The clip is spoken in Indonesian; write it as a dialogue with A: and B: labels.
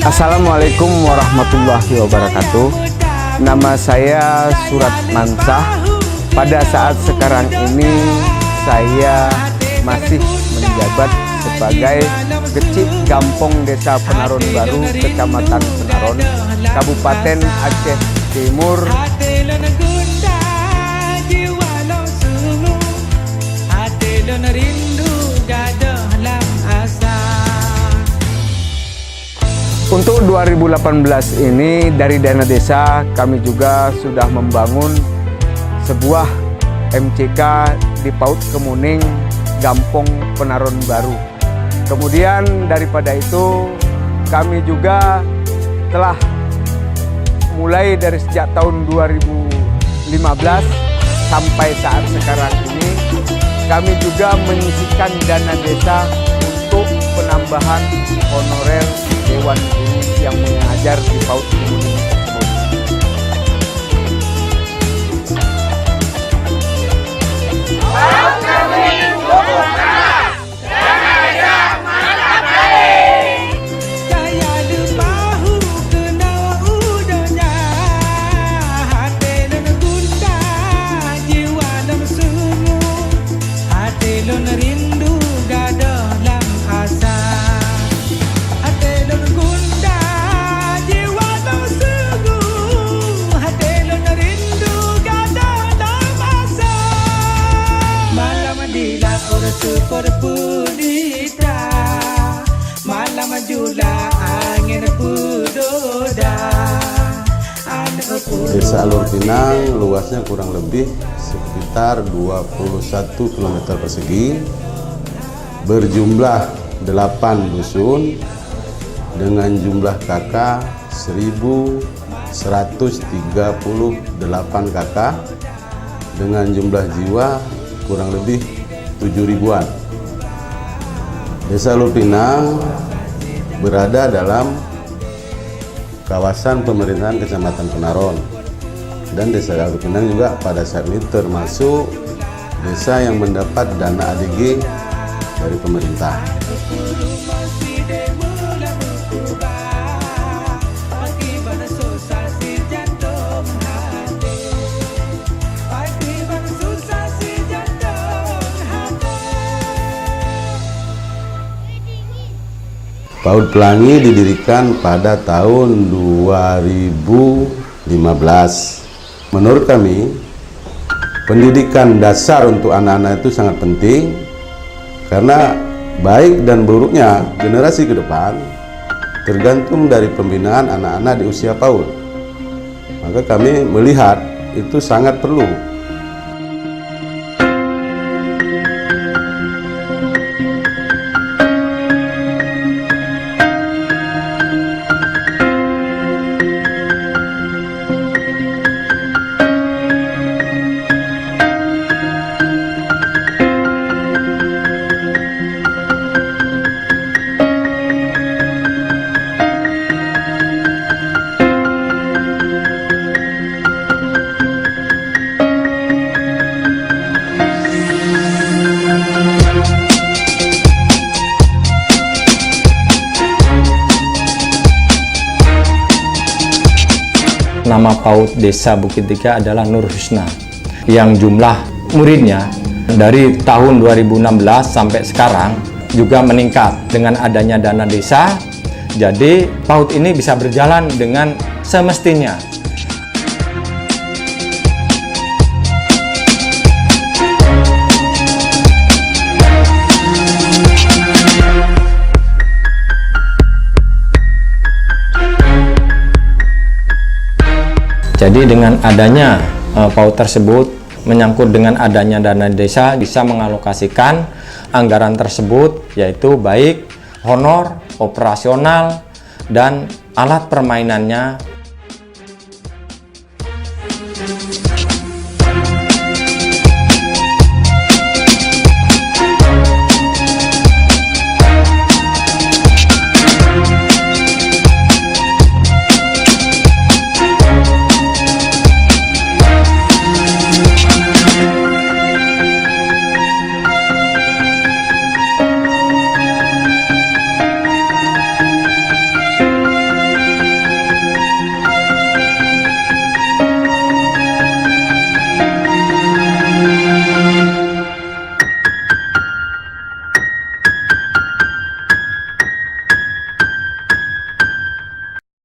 A: Assalamualaikum warahmatullahi wabarakatuh. Nama saya Surat Mansah. Pada saat sekarang ini saya masih menjabat sebagai Kecik Gampong Desa Penaron Baru, Kecamatan Penaron, Kabupaten Aceh Timur. Untuk 2018 ini dari dana desa kami juga sudah membangun sebuah MCK di PAUD Kemuning Gampong Penaron Baru. Kemudian daripada itu kami juga telah mulai dari sejak tahun 2015 sampai saat sekarang ini kami juga menyisihkan dana desa untuk penambahan honorer Dewan Guru yang mengajar di PAUD Kemuning tersebut. PAUD Kemuning buka, dana desa mantap kali. Saya lupahu kena udahnya, hati lon gunda, jiwa lon sungguh, hati lon rindu gada dalam asa.
B: Desa Alur Pinang luasnya kurang lebih sekitar 21 km persegi, berjumlah 8 dusun dengan jumlah kakak 1.138 kakak dengan jumlah jiwa kurang lebih 7.000-an. Desa Alur Pinang berada dalam kawasan pemerintahan Kecamatan Penaron, dan Desa Alur Pinang juga pada saat ini termasuk desa yang mendapat dana ADG dari pemerintah. PAUD Pelangi didirikan pada tahun 2015. Menurut kami, pendidikan dasar untuk anak-anak itu sangat penting, karena baik dan buruknya generasi ke depan tergantung dari pembinaan anak-anak di usia PAUD. Maka kami melihat itu sangat perlu.
C: Nama PAUD Desa Bukit Tiga adalah Nur Husna, yang jumlah muridnya dari tahun 2016 sampai sekarang juga meningkat dengan adanya dana desa. Jadi PAUD ini bisa berjalan dengan semestinya. Jadi dengan adanya PAUD tersebut menyangkut dengan adanya dana desa bisa mengalokasikan anggaran tersebut, yaitu baik honor, operasional, dan alat permainannya